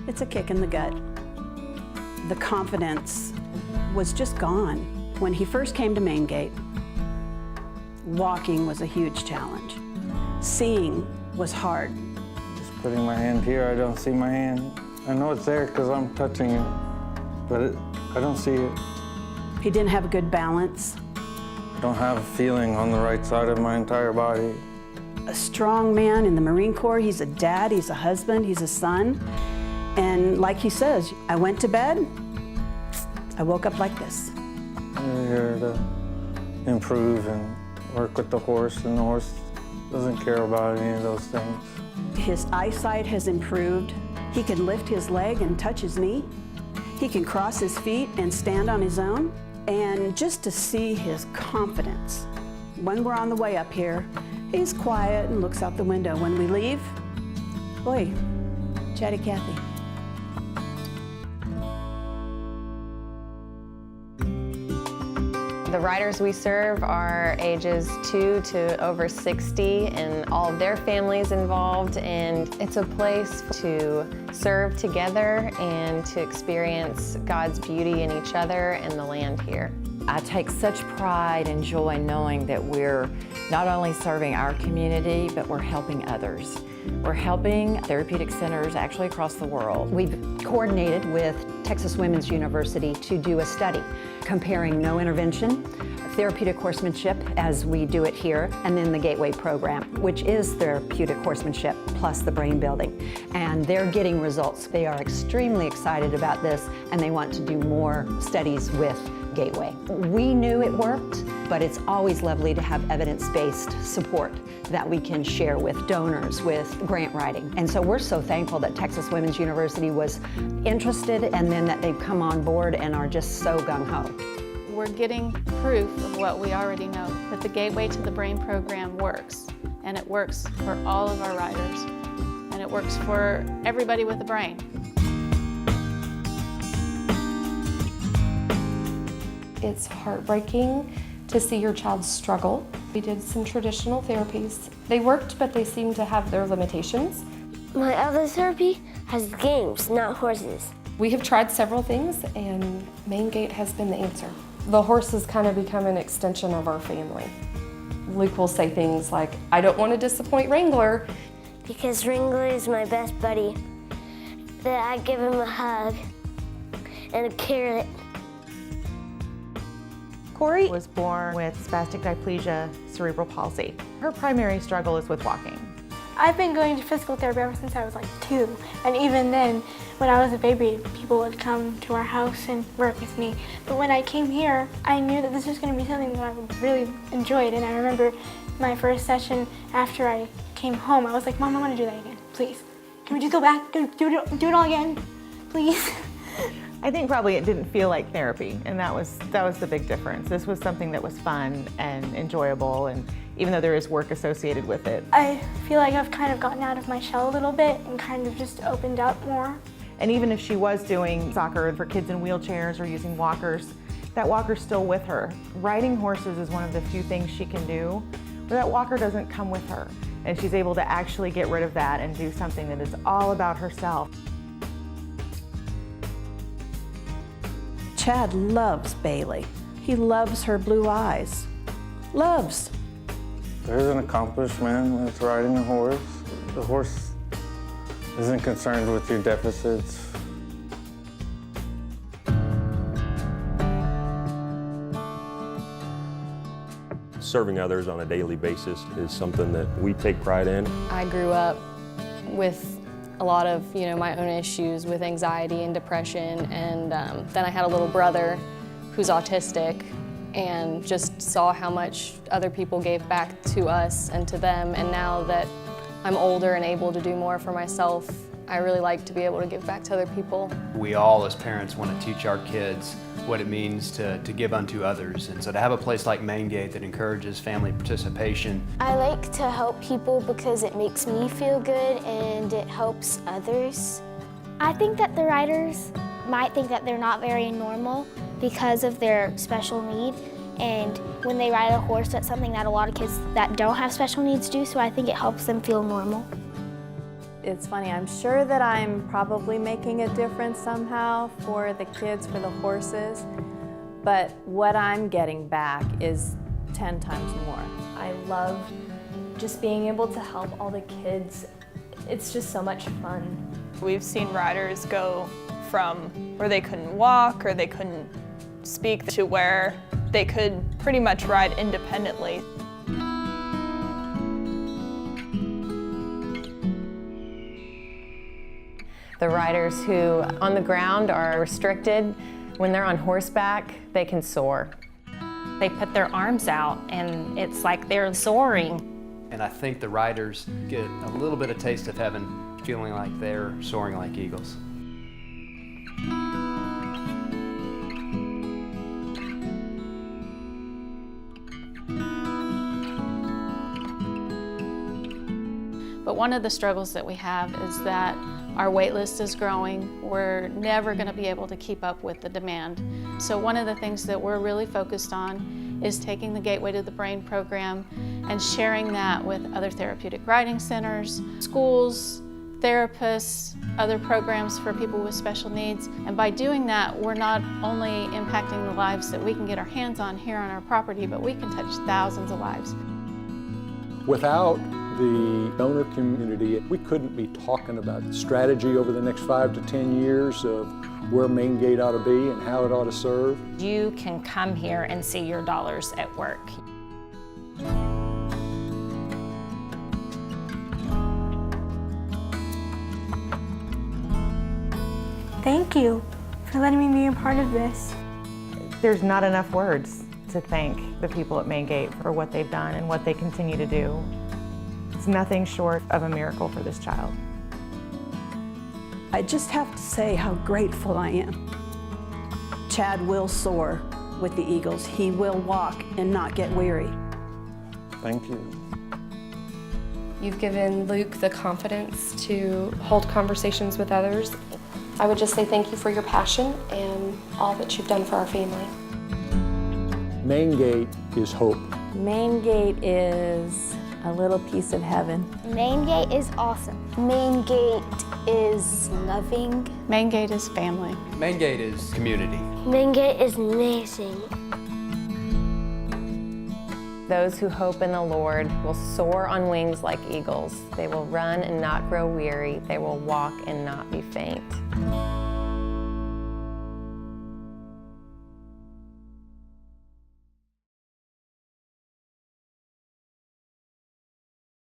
It's a kick in the gut. The confidence was just gone. When he first came to ManeGait, walking was a huge challenge. Seeing was hard. Just putting my hand here, I don't see my hand. I know it's there because I'm touching it, but I don't see it. He didn't have good balance. I don't have a feeling on the right side of my entire body. A strong man in the Marine Corps, he's a dad, he's a husband, he's a son. And like he says, I went to bed, I woke up like this. We're here to improve and work with the horse, and the horse doesn't care about any of those things. His eyesight has improved. He can lift his leg and touch his knee. He can cross his feet and stand on his own. And just to see his confidence. When we're on the way up here, he's quiet and looks out the window. When we leave, boy, chatty Cathy. The riders we serve are ages 2 to over 60, and all of their families involved, and it's a place to serve together and to experience God's beauty in each other and the land here. I take such pride and joy knowing that we're not only serving our community, but we're helping others. We're helping therapeutic centers actually across the world. We've coordinated with Texas Women's University to do a study comparing no intervention, therapeutic horsemanship as we do it here, and then the Gateway program, which is therapeutic horsemanship plus the brain building. And they're getting results. They are extremely excited about this, and they want to do more studies with Gateway. We knew it worked, but it's always lovely to have evidence-based support that we can share with donors, with grant writing. And so we're so thankful that Texas Women's University was interested, and then that they've come on board and are just so gung-ho. We're getting proof of what we already know, that the Gateway to the Brain program works, and it works for all of our riders, and it works for everybody with a brain. It's heartbreaking to see your child struggle. We did some traditional therapies. They worked, but they seemed to have their limitations. My other therapy has games, not horses. We have tried several things, and ManeGait has been the answer. The horse has kind of become an extension of our family. Luke will say things like, I don't want to disappoint Wrangler. Because Wrangler is my best buddy, that I give him a hug and a carrot. Corey was born with spastic diplegia cerebral palsy. Her primary struggle is with walking. I've been going to physical therapy ever since I was like 2, and even then, when I was a baby, people would come to our house and work with me. But when I came here, I knew that this was going to be something that I would really enjoy, and I remember my first session after I came home, I was like, Mom, I want to do that again, please. Can we just go back, do it all again, please? I think probably it didn't feel like therapy, and that was the big difference. This was something that was fun and enjoyable, and even though there is work associated with it. I feel like I've kind of gotten out of my shell a little bit and kind of just opened up more. And even if she was doing soccer for kids in wheelchairs or using walkers, that walker's still with her. Riding horses is one of the few things she can do where that walker doesn't come with her, and she's able to actually get rid of that and do something that is all about herself. Chad loves Bailey. He loves her blue eyes. Loves. There's an accomplished man that's riding a horse. The horse isn't concerned with your deficits. Serving others on a daily basis is something that we take pride in. I grew up with a lot of, my own issues with anxiety and depression, and then I had a little brother who's autistic, and just saw how much other people gave back to us and to them, and now that I'm older and able to do more for myself, I really like to be able to give back to other people. We all as parents want to teach our kids what it means to give unto others, and so to have a place like ManeGait that encourages family participation. I like to help people because it makes me feel good and it helps others. I think that the riders might think that they're not very normal because of their special need, and when they ride a horse, that's something that a lot of kids that don't have special needs do, so I think it helps them feel normal. It's funny, I'm sure that I'm probably making a difference somehow for the kids, for the horses, but what I'm getting back is 10 times more. I love just being able to help all the kids. It's just so much fun. We've seen riders go from where they couldn't walk or they couldn't speak to where they could pretty much ride independently. The riders who on the ground are restricted, when they're on horseback, they can soar. They put their arms out and it's like they're soaring. And I think the riders get a little bit of taste of heaven, feeling like they're soaring like eagles. But one of the struggles that we have is that our wait list is growing. We're never going to be able to keep up with the demand. So one of the things that we're really focused on is taking the Gateway to the Brain program and sharing that with other therapeutic riding centers, schools, therapists, other programs for people with special needs. And by doing that, we're not only impacting the lives that we can get our hands on here on our property, but we can touch thousands of lives. Without the donor community, we couldn't be talking about strategy over the next 5 to 10 years of where ManeGait ought to be and how it ought to serve. You can come here and see your dollars at work. Thank you for letting me be a part of this. There's not enough words to thank the people at ManeGait for what they've done and what they continue to do. It's nothing short of a miracle for this child. I just have to say how grateful I am. Chad will soar with the Eagles. He will walk and not get weary. Thank you. You've given Luke the confidence to hold conversations with others. I would just say thank you for your passion and all that you've done for our family. ManeGait is hope. ManeGait is a little piece of heaven. ManeGait is awesome. ManeGait is loving. ManeGait is family. ManeGait is community. ManeGait is amazing. Those who hope in the Lord will soar on wings like eagles. They will run and not grow weary. They will walk and not be faint.